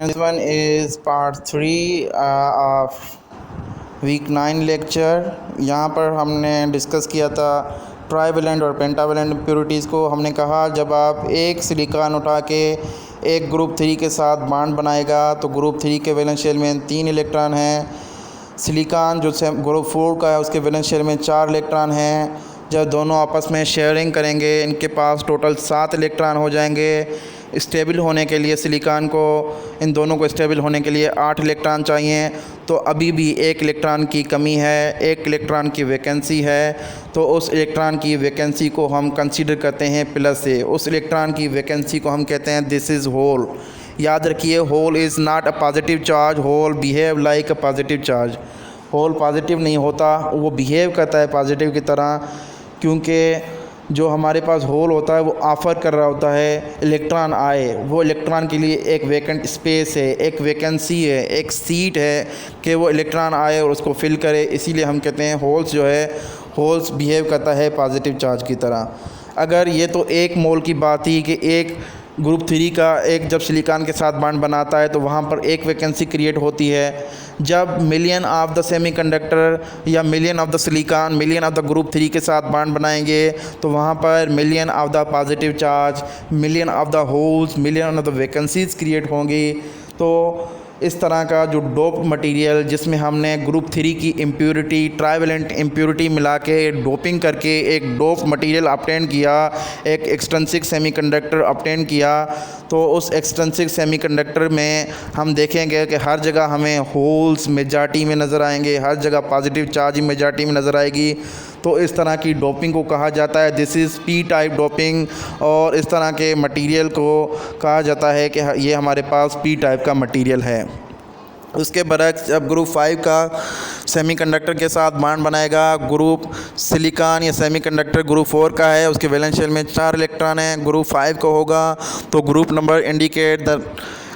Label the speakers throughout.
Speaker 1: This one is part 3 of week 9 लेक्चर। यहाँ पर हमने डिस्कस किया था ट्राइवेलेंट और पेंटावेलेंट इम्प्योरिटीज़ को। हमने कहा जब आप एक सिलिकॉन उठा के एक ग्रुप 3 के साथ बॉन्ड बनाएगा तो ग्रुप 3 के वैलेंस शेल में 3 इलेक्ट्रॉन हैं। सिलिकॉन जो ग्रुप 4 का है उसके वैलेंस शेल में 4 इलेक्ट्रॉन हैं। जब दोनों आपस में शेयरिंग करेंगे इनके पास टोटल 7 इलेक्ट्रॉन हो जाएंगे। स्टेबल होने के लिए सिलिकॉन को, इन दोनों को स्टेबल होने के लिए 8 इलेक्ट्रॉन चाहिए। तो अभी भी 1 इलेक्ट्रॉन की कमी है, 1 इलेक्ट्रॉन की वैकेंसी है। तो उस इलेक्ट्रॉन की वैकेंसी को हम कंसीडर करते हैं प्लस से। उस इलेक्ट्रॉन की वैकेंसी को हम कहते हैं दिस इज़ होल। याद रखिए, hole is not a positive charge, hole behave like a positive charge. Hole positive नहीं होता, वो बिहेव करता है पॉजिटिव की तरह, क्योंकि जो हमारे पास होल होता है वो ऑफ़र कर रहा होता है इलेक्ट्रॉन आए। वो इलेक्ट्रॉन के लिए एक वैकेंट स्पेस है, एक वैकेंसी है, एक सीट है कि वो इलेक्ट्रॉन आए और उसको फिल करे। इसीलिए हम कहते हैं होल्स जो है, होल्स बिहेव करता है पॉजिटिव चार्ज की तरह। अगर ये तो एक मोल की बात ही कि एक ग्रुप 3 का एक जब सिलिकॉन के साथ बॉन्ड बनाता है तो वहाँ पर एक वैकेंसी क्रिएट होती है। जब मिलियन ऑफ द सेमीकंडक्टर या million of the silicon million of the group 3 के साथ बॉन्ड बनाएंगे तो वहाँ पर million of the positive charge, million of the holes, million of the vacancies create होंगी। तो इस तरह का जो डोप मटेरियल जिसमें हमने ग्रुप 3 की इम्प्योरिटी, ट्राइवेलेंट इम्प्योरिटी मिला के डोपिंग करके एक डोप मटेरियल ऑब्टेन किया, एक एक्सट्रिंसिक सेमीकंडक्टर ऑब्टेन किया, तो उस एक्सट्रिंसिक सेमीकंडक्टर में हम देखेंगे कि हर जगह हमें होल्स मेजॉरिटी में नज़र आएंगे, हर जगह पॉजिटिव चार्ज मेजॉरिटी में नज़र आएगी। तो इस तरह की डोपिंग को कहा जाता है this is P type doping. और इस तरह के मटेरियल को कहा जाता है कि ये हमारे पास पी टाइप का मटेरियल है। उसके बरक्स जब ग्रुप 5 का सेमीकंडक्टर के साथ बॉन्ड बनाएगा, ग्रुप सिलिकॉन या सेमीकंडक्टर ग्रुप 4 का है, उसके वैलेंस शेल में 4 इलेक्ट्रॉन हैं। ग्रुप 5 का होगा तो group number indicate the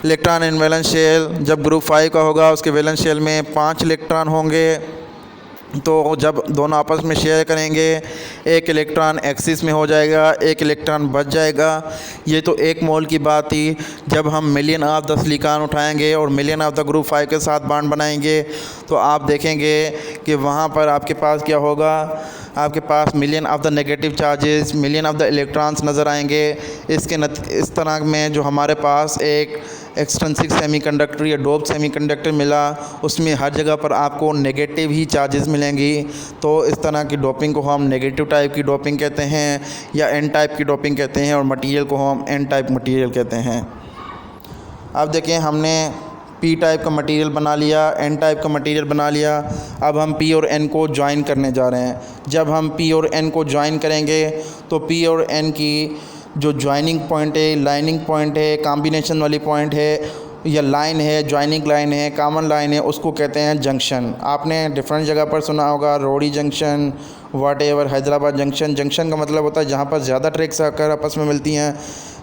Speaker 1: electron in valence shell. जब ग्रुप 5 का होगा उसके वैलेंस शेल में 5 इलेक्ट्रॉन होंगे। तो जब दोनों आपस में शेयर करेंगे एक इलेक्ट्रॉन एक्सिस में हो जाएगा, एक इलेक्ट्रॉन बच जाएगा। ये तो एक मोल की बात थी। जब हम मिलियन ऑफ द सिलिकॉन उठाएंगे और मिलियन ऑफ द ग्रुप 5 के साथ बॉन्ड बनाएंगे तो आप देखेंगे कि वहाँ पर आपके पास क्या होगा, आपके पास million of the negative charges, million of the electrons नज़र आएंगे। इस तरह में जो हमारे पास एक एक्सट्रिंसिक सेमीकंडक्टर या डोप सेमीकंडक्टर मिला उसमें हर जगह पर आपको नेगेटिव ही चार्जेस मिलेंगी। तो इस तरह की डोपिंग को हम नेगेटिव टाइप की डोपिंग कहते हैं या एन टाइप की डोपिंग कहते हैं, और मटेरियल को हम एन टाइप मटेरियल कहते हैं। अब देखें, हमने पी टाइप का मटेरियल बना लिया, एन टाइप का मटेरियल बना लिया। अब हम पी और एन को ज्वाइन करने जा रहे हैं। जब हम पी और एन को ज्वाइन करेंगे तो पी और एन की जो ज्वाइनिंग पॉइंट है, लाइनिंग पॉइंट है, कॉम्बिनेशन वाली पॉइंट है या लाइन है, ज्वाइनिंग लाइन है, कॉमन लाइन है, उसको कहते हैं जंक्शन। आपने डिफरेंट जगह पर सुना होगा, रोडी junction, whatever, Hyderabad junction. Junction का मतलब होता है जहाँ पर ज़्यादा ट्रैक्स आकर आपस में मिलती हैं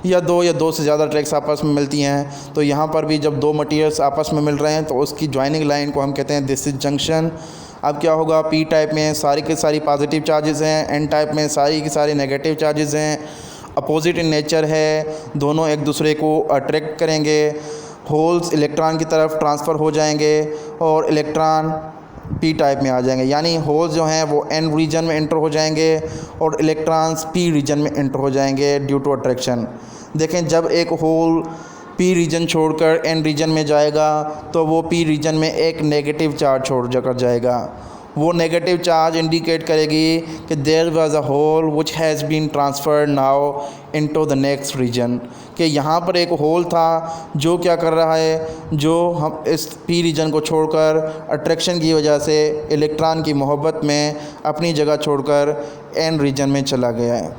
Speaker 1: या दो से ज़्यादा ट्रैक्स आपस में मिलती हैं। तो यहाँ पर भी जब दो मटीरियल्स आपस में मिल रहे हैं तो उसकी ज्वाइनिंग लाइन को हम कहते हैं दिस इज़ जंक्शन। अब क्या होगा, पी टाइप में सारी की सारी पॉजिटिव चार्जेस हैं, एन टाइप में सारी की सारी नेगेटिव चार्जेस हैं, अपोजिट इन नेचर है, दोनों एक दूसरे को अट्रैक्ट करेंगे। होल्स इलेक्ट्रॉन की तरफ ट्रांसफ़र हो जाएंगे और इलेक्ट्रॉन पी टाइप में आ जाएंगे, यानी होल्स जो हैं वो एन रीजन में एंटर हो जाएंगे और इलेक्ट्रॉन्स पी रीजन में एंटर हो जाएंगे ड्यू टू अट्रैक्शन। देखें, जब एक होल पी रीजन छोड़कर एन रीजन में जाएगा तो वो पी रीजन में एक नेगेटिव चार्ज छोड़ कर जाएगा। वो नेगेटिव चार्ज इंडिकेट करेगी कि there was a hole which has been transferred now into the next region, कि यहाँ पर एक होल था जो क्या कर रहा है, जो हम इस पी रीजन को छोड़कर अट्रैक्शन की वजह से इलेक्ट्रॉन की मोहब्बत में अपनी जगह छोड़कर एन रीजन में चला गया है।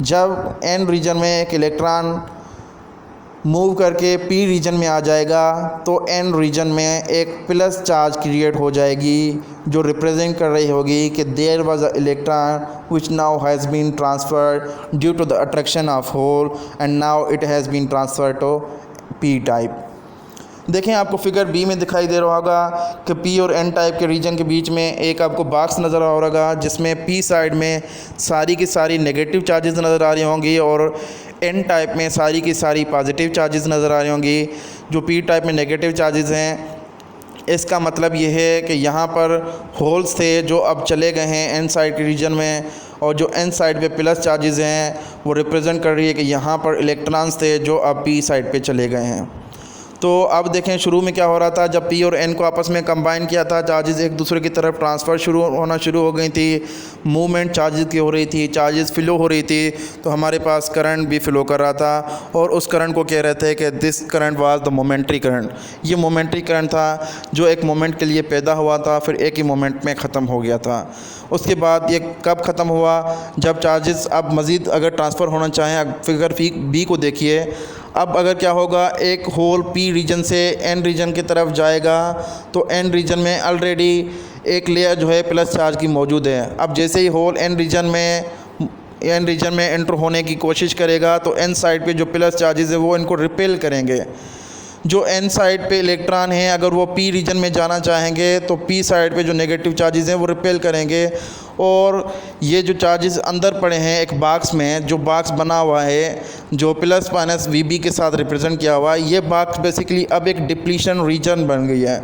Speaker 1: जब एन रीजन में एक इलेक्ट्रॉन मूव करके पी रीजन में आ जाएगा तो एन रीजन में एक प्लस चार्ज क्रिएट हो जाएगी जो रिप्रेजेंट कर रही होगी कि there was a electron which now has been transferred due to the attraction of hole and now it has been transferred to p type। देखें, आपको फिगर बी में दिखाई दे रहा होगा कि पी और एन टाइप के रीजन के बीच में एक आपको बॉक्स नज़र आ रहा होगा जिसमें पी साइड में सारी की सारी नेगेटिव चार्जेस नज़र आ रही होंगी और एन टाइप में सारी की सारी पॉजिटिव चार्जेस नज़र आ रही होंगी। जो पी टाइप में नेगेटिव चार्जेस हैं, इसका मतलब ये है कि यहाँ पर होल्स थे जो अब चले गए हैं एन साइड के रीजन में, और जो एन साइड पे प्लस चार्जेस हैं वो रिप्रेजेंट कर रही है कि यहाँ पर इलेक्ट्रॉन्स थे जो अब पी साइड पे चले गए हैं। तो अब देखें शुरू में क्या हो रहा था, जब पी और एन को आपस में कंबाइन किया था, चार्जेस एक दूसरे की तरफ ट्रांसफ़र होना शुरू हो गई थी, मूवमेंट चार्जेस की हो रही थी, चार्जेस फ़्लो हो रही थी, तो हमारे पास करंट भी फ़्लो कर रहा था, और उस करंट को कह रहे थे कि this current was the momentary current. ये मोमेंट्री करंट था जो एक मोमेंट के लिए पैदा हुआ था, फिर एक ही मोमेंट में ख़त्म हो गया था। उसके बाद ये कब ख़त्म हुआ, जब चार्जेस अब मज़ीद अगर ट्रांसफ़र होना चाहें, फिगर बी को देखिए, अब अगर क्या होगा, एक होल पी रीजन से एन रीजन की तरफ जाएगा तो एन रीजन में ऑलरेडी एक लेयर जो है प्लस चार्ज की मौजूद है। अब जैसे ही होल एन रीजन में एंटर होने की कोशिश करेगा तो एन साइड पे जो प्लस चार्जेस है वो इनको रिपेल करेंगे। जो एन साइड पे इलेक्ट्रॉन हैं अगर वो पी रीजन में जाना चाहेंगे तो पी साइड पे जो नेगेटिव चार्जेस हैं वो रिपेल करेंगे, और ये जो चार्जेस अंदर पड़े हैं एक बॉक्स में, जो बॉक्स बना हुआ है जो प्लस माइनस वी बी के साथ रिप्रेजेंट किया हुआ है, ये बॉक्स बेसिकली अब एक डिप्लीशन रीजन बन गई है।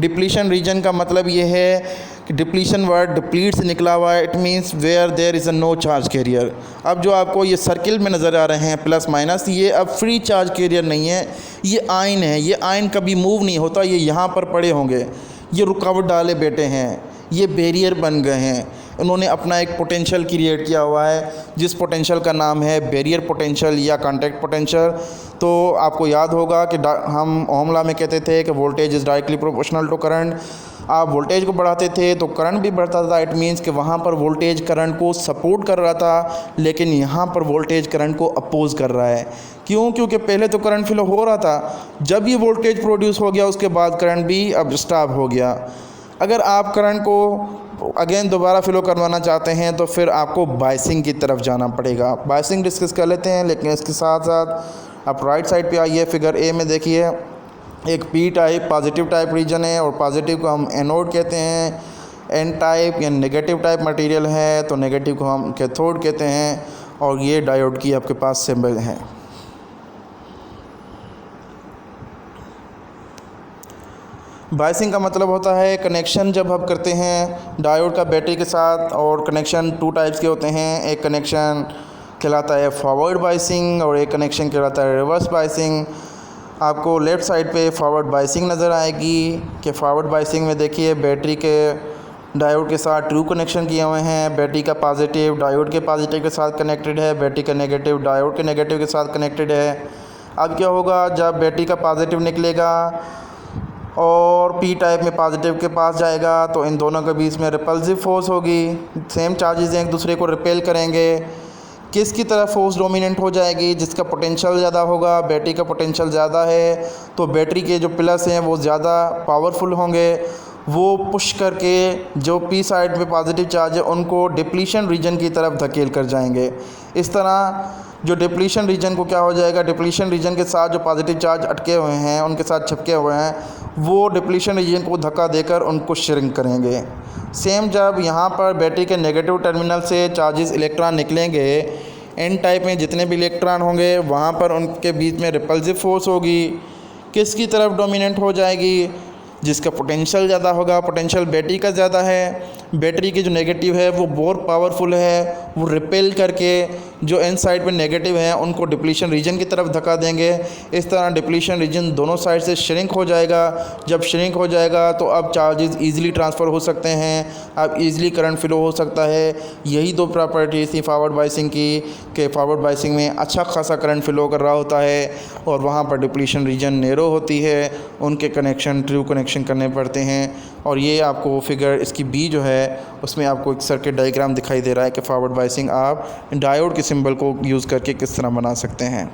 Speaker 1: डिप्लीशन रीजन का मतलब ये है कि डिप्लीशन वर्ड डिप्लीट से निकला हुआ है, it means where there is a no charge carrier. अब जो आपको ये सर्किल में नज़र आ रहे हैं प्लस माइनस, ये अब फ्री चार्ज कैरियर नहीं है, ये आयन है। ये आयन कभी मूव नहीं होता, ये यहाँ पर पड़े होंगे, ये रुकावट डाले बैठे हैं, ये बैरियर बन गए हैं। उन्होंने अपना एक पोटेंशियल क्रिएट किया हुआ है जिस पोटेंशियल का नाम है बैरियर पोटेंशियल या कांटेक्ट पोटेंशियल। तो आपको याद होगा कि हम ओम लॉ में कहते थे कि voltage is directly proportional to current. आप वोल्टेज को बढ़ाते थे तो करंट भी बढ़ता था, इट मीन्स कि वहाँ पर वोल्टेज करंट को सपोर्ट कर रहा था, लेकिन यहाँ पर वोल्टेज करंट को अपोज कर रहा है। क्यों? क्योंकि पहले तो करंट फ्लो हो रहा था, जब ये वोल्टेज प्रोड्यूस हो गया उसके बाद करंट भी अब स्टॉप हो गया। अगर आप करंट को अगेन दोबारा फ्लो करवाना चाहते हैं तो फिर आपको बायसिंग की तरफ जाना पड़ेगा। बायसिंग डिस्कस कर लेते हैं, लेकिन इसके साथ साथ आप राइट साइड पे आइए, फिगर ए में देखिए, एक P type positive type region है और पॉजिटिव को हम एनोड कहते हैं, एन टाइप या नेगेटिव टाइप मटेरियल है तो नेगेटिव को हम कैथोड कहते हैं, और ये डायोड की आपके पास सिंबल है। बायसिंग का मतलब होता है कनेक्शन जब हम करते हैं डायोड का बैटरी के साथ, और कनेक्शन टू टाइप्स के होते हैं, एक कनेक्शन कहलाता है फॉरवर्ड बायसिंग और एक कनेक्शन कहलाता है रिवर्स बायसिंग। आपको लेफ़्ट साइड पे फॉरवर्ड बायसिंग नज़र आएगी कि फॉरवर्ड बायसिंग में देखिए बैटरी के डायोड के साथ ट्रू कनेक्शन किए हुए हैं, बैटरी का पॉजिटिव डायोड के पॉजिटिव के साथ कनेक्टेड है, बैटरी का नेगेटिव डायोड के नेगेटिव के साथ कनेक्टेड है। अब क्या होगा, जब बैटरी का पॉजिटिव निकलेगा और पी टाइप में पॉजिटिव के पास जाएगा तो इन दोनों के बीच में रिपल्सिव फोर्स होगी, सेम चार्जेस एक दूसरे को रिपेल करेंगे। किसकी तरफ फोर्स डोमिनेंट हो जाएगी? जिसका पोटेंशियल ज़्यादा होगा, बैटरी का पोटेंशियल ज़्यादा है तो बैटरी के जो प्लस हैं वो ज़्यादा पावरफुल होंगे, वो पुश करके जो पी साइड पे पॉजिटिव चार्ज है उनको डिप्लीशन रीजन की तरफ धकेल कर जाएंगे। इस तरह जो डिप्लीशन रीजन को क्या हो जाएगा, डिप्लीशन रीजन के साथ जो पॉजिटिव चार्ज अटके हुए हैं उनके साथ चिपके हुए हैं, वो डिप्लीशन रीजन को धक्का देकर उनको श्रिंक करेंगे। सेम जब यहाँ पर बैटरी के नेगेटिव टर्मिनल से चार्जेस इलेक्ट्रॉन निकलेंगे, एन टाइप में जितने भी इलेक्ट्रॉन होंगे वहाँ पर उनके बीच में रिपल्सिव फोर्स होगी। किसकी तरफ डोमिनेंट हो जाएगी? जिसका पोटेंशियल ज़्यादा होगा, पोटेंशियल बैटरी का ज़्यादा है, बैटरी की जो नेगेटिव है वो बहुत पावरफुल है, वो रिपेल करके जो एन साइड पे नेगेटिव हैं उनको डिप्लीशन रीजन की तरफ धक्का देंगे। इस तरह डिप्लीशन रीजन दोनों साइड से श्रिंक हो जाएगा। जब श्रिंक हो जाएगा तो अब चार्जेस ईज़िली ट्रांसफ़र हो सकते हैं, अब ईज़िली करंट फ्लो हो सकता है। यही दो प्रॉपर्टीज़ थी फॉरवर्ड बायसिंग की, कि फॉरवर्ड बायसिंग में अच्छा खासा करंट फ्लो कर रहा होता है और वहाँ पर डिप्लीशन रीजन नैरो होती है, उनके कनेक्शन ट्रू कनेक्शन करने पड़ते हैं। और ये आपको फिगर इसकी बी जो है उसमें आपको एक सर्किट डायग्राम दिखाई दे रहा है कि फॉरवर्ड बायसिंग आप डायोड के सिंबल को यूज़ करके किस तरह बना सकते हैं।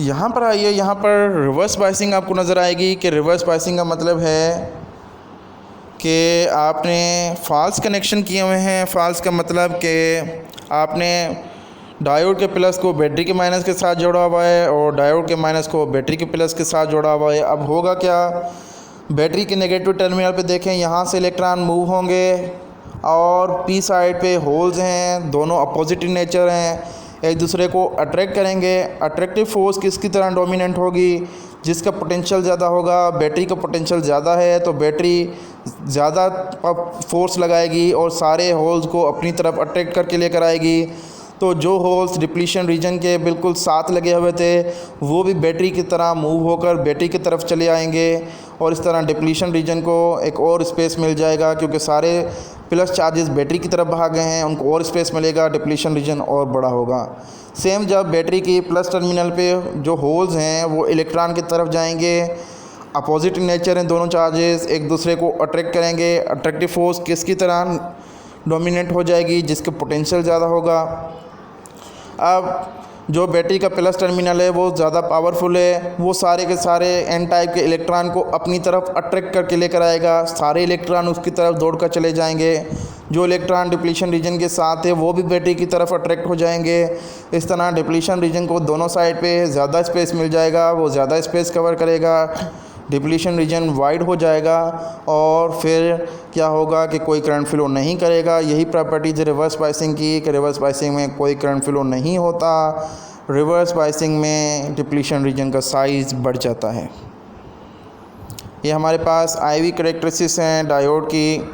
Speaker 1: यहाँ पर आइए, यहाँ पर रिवर्स बायसिंग आपको नज़र आएगी कि रिवर्स बायसिंग का मतलब है कि आपने फॉल्स कनेक्शन किए हुए हैं। फॉल्स का मतलब कि आपने डायोड के प्लस को बैटरी के माइनस के साथ जोड़ा हुआ है और डायोड के माइनस को बैटरी के प्लस के साथ जोड़ा हुआ है। अब होगा क्या, बैटरी के नेगेटिव टर्मिनल पे देखें, यहाँ से इलेक्ट्रॉन मूव होंगे और पी साइड पे होल्स हैं, दोनों अपोजिट इन नेचर हैं। एक दूसरे को अट्रैक्ट करेंगे। अट्रैक्टिव फोर्स किसकी तरह डोमिनेंट होगी? जिसका पोटेंशियल ज़्यादा होगा। बैटरी का पोटेंशियल ज़्यादा है तो बैटरी ज़्यादा फोर्स लगाएगी और सारे होल्स को अपनी तरफ अट्रैक्ट करके लेकर आएगी। तो जो होल्स डिप्लीशन रीजन के बिल्कुल साथ लगे हुए थे वो भी बैटरी की तरह मूव होकर बैटरी की तरफ चले आएंगे और इस तरह डिप्लीशन रीजन को एक और स्पेस मिल जाएगा, क्योंकि सारे प्लस चार्जेस बैटरी की तरफ भाग गए हैं, उनको और स्पेस मिलेगा, डिप्लीशन रीजन और बड़ा होगा। सेम जब बैटरी की प्लस टर्मिनल पे जो होल्स हैं वो इलेक्ट्रॉन की तरफ जाएंगे, अपोजिट नेचर हैं दोनों चार्जेस, एक दूसरे को अट्रैक्ट करेंगे। अट्रैक्टिव फोर्स किसकी तरह डोमिनेंट हो जाएगी? जिसके पोटेंशियल ज़्यादा होगा। अब जो बैटरी का प्लस टर्मिनल है वो ज़्यादा पावरफुल है, वो सारे के सारे एन टाइप के इलेक्ट्रॉन को अपनी तरफ अट्रैक्ट करके लेकर आएगा। सारे इलेक्ट्रॉन उसकी तरफ दौड़ कर चले जाएंगे। जो इलेक्ट्रॉन डिप्लीशन रीजन के साथ है वो भी बैटरी की तरफ अट्रैक्ट हो जाएंगे। इस तरह डिप्लीशन रीजन को दोनों साइड पे ज़्यादा स्पेस मिल जाएगा, वो ज़्यादा स्पेस कवर करेगा, डिप्लीशन रीजन वाइड हो जाएगा और फिर क्या होगा कि कोई करंट फ्लो नहीं करेगा। यही प्रॉपर्टीज रिवर्स बायसिंग की कि रिवर्स बायसिंग में कोई करंट फ्लो नहीं होता। रिवर्स बायसिंग में डिप्लीशन रीजन का साइज़ बढ़ जाता है। ये हमारे पास IV कैरेक्टरिस्टिक्स हैं डायोड की,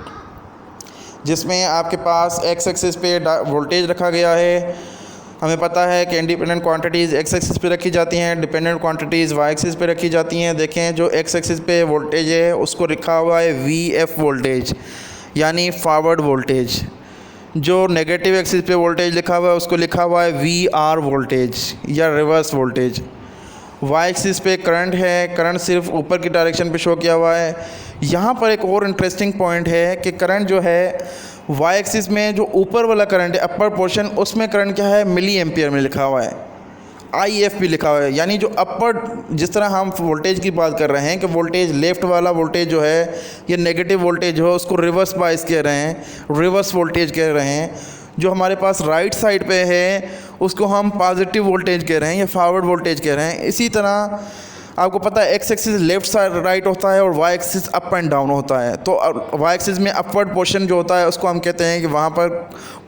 Speaker 1: जिसमें आपके पास एक्स एक्सिस पे वोल्टेज रखा गया है। हमें पता है कि इंडिपेंडेंट क्वांटिटीज़ एक्स एक्सिस पे रखी जाती हैं, डिपेंडेंट क्वांटिटीज़ वाई एक्सिस पे रखी जाती हैं। देखें जो एक्स एक्सिस पे वोल्टेज है उसको लिखा हुआ है VF वोल्टेज, यानी फॉरवर्ड वोल्टेज। जो नेगेटिव एक्सिस पे वोल्टेज लिखा हुआ है उसको लिखा हुआ है VR वोल्टेज या रिवर्स वोल्टेज। वाई एक्सिस पे करंट है, करंट सिर्फ ऊपर की डायरेक्शन पे शो किया हुआ है। यहाँ पर एक और इंटरेस्टिंग पॉइंट है कि करंट जो है वाई एक्सिस में जो ऊपर वाला करंट है अपर पोर्शन, उसमें करंट क्या है मिली एम्पियर में लिखा हुआ है, IF भी लिखा हुआ है। यानी जो अपर, जिस तरह हम वोल्टेज की बात कर रहे हैं कि वोल्टेज लेफ़्ट वाला वोल्टेज जो है ये नेगेटिव वोल्टेज हो उसको रिवर्स बायस कह रहे हैं, रिवर्स वोल्टेज कह रहे हैं। जो हमारे पास राइट साइड पे है उसको हम पॉजिटिव वोल्टेज कह रहे हैं या फॉरवर्ड वोल्टेज कह रहे हैं। इसी तरह आपको पता है X axis left side right होता है और Y axis up and down होता है। तो वाई एक्सिस में अपवर्ड पोर्शन जो होता है उसको हम कहते हैं कि वहाँ पर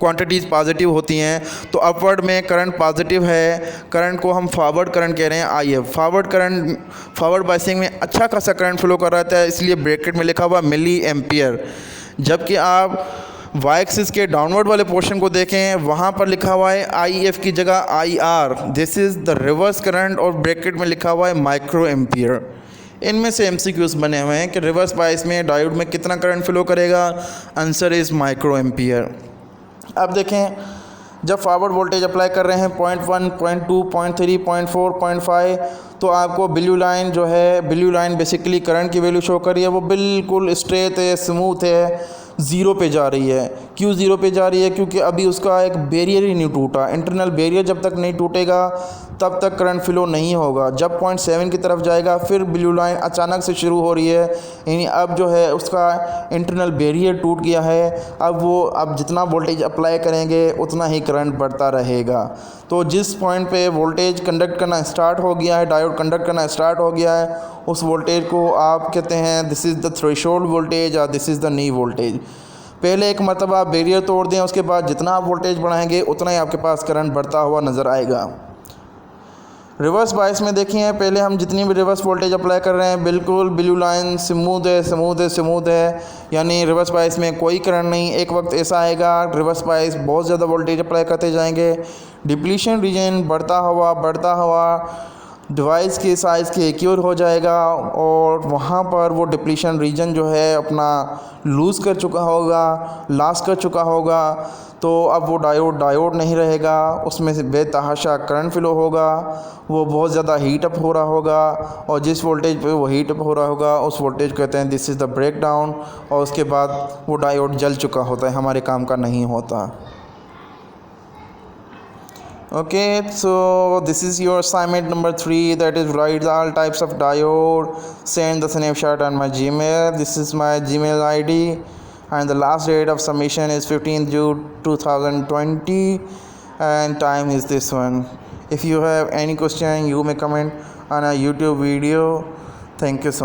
Speaker 1: क्वांटिटीज़ पॉजिटिव होती हैं। तो अपवर्ड में करंट पॉजिटिव है, करंट को हम फॉरवर्ड करंट कह रहे हैं IF। Forward current, forward biasing में अच्छा खासा करंट फ्लो कर रहा है, इसलिए ब्रैकेट में लिखा हुआ मिली एम्पियर। जबकि आप वाई एक्सिस के डाउनवर्ड वाले पोर्शन को देखें वहाँ पर लिखा हुआ है IF की जगह IR, this is the reverse current, और ब्रैकेट में लिखा हुआ है माइक्रो एम्पियर। इनमें से MCQs बने हुए हैं कि रिवर्स बायस में डायोड में कितना करंट फ्लो करेगा। Answer is micro ampere. अब देखें जब फॉरवर्ड वोल्टेज अप्लाई कर रहे हैं 0.1, 0.2, 0.3, 0.4, 0.5, तो आपको ब्लू लाइन जो है, ब्लू लाइन बेसिकली करंट की वैल्यू शो कर रही है, वो बिल्कुल स्ट्रेट है, स्मूथ है, ज़ीरो पे जा रही है। क्यों ज़ीरो पे जा रही है? क्योंकि अभी उसका एक बैरियर ही नहीं टूटा। इंटरनल बैरियर जब तक नहीं टूटेगा तब तक करंट फ्लो नहीं होगा। जब 0.7 की तरफ जाएगा फिर ब्लू लाइन अचानक से शुरू हो रही है, यानी अब जो है उसका इंटरनल बैरियर टूट गया है। अब जितना वोल्टेज अप्लाई करेंगे उतना ही करंट बढ़ता रहेगा। तो जिस पॉइंट पे वोल्टेज कंडक्ट करना स्टार्ट हो गया है, डायोड कंडक्ट करना स्टार्ट हो गया है, उस वोल्टेज को आप कहते हैं this is the threshold voltage और this is the knee voltage. पहले एक मरतबा आप बैरियर तोड़ दें, उसके बाद जितना आप वोल्टेज बढ़ाएंगे उतना ही आपके पास करंट बढ़ता हुआ नज़र आएगा। रिवर्स बायस में देखिए, पहले हम जितनी भी रिवर्स वोल्टेज अप्लाई कर रहे हैं बिल्कुल ब्लू लाइन स्मूथ है, स्मूथ है, स्मूथ है, यानी रिवर्स बायस में कोई करंट नहीं। एक वक्त ऐसा आएगा रिवर्स बायस बहुत ज़्यादा वोल्टेज अप्लाई करते जाएंगे, डिप्लीशन रीजन बढ़ता हुआ डिवाइस के साइज़ के एक्यूर हो जाएगा और वहाँ पर वो डिप्लीशन रीजन जो है अपना लूज़ कर चुका होगा, लॉस कर चुका होगा। तो अब वो डायोड नहीं रहेगा, उसमें से बेतहाशा करंट फ्लो होगा, वो बहुत ज़्यादा हीट अप हो रहा होगा और जिस वोल्टेज पे वो हीट अप हो रहा होगा उस वोल्टेज को कहते हैं this is the breakdown, और उसके बाद वो डायोड जल चुका होता है, हमारे काम का नहीं होता। Okay, so this is your assignment number 3, that is write all types of diode, send the snapshot on my Gmail. This is my Gmail ID and the last date of submission is 15th June 2020 and time is this one. If you have any question you may comment on a YouTube video. Thank you so much.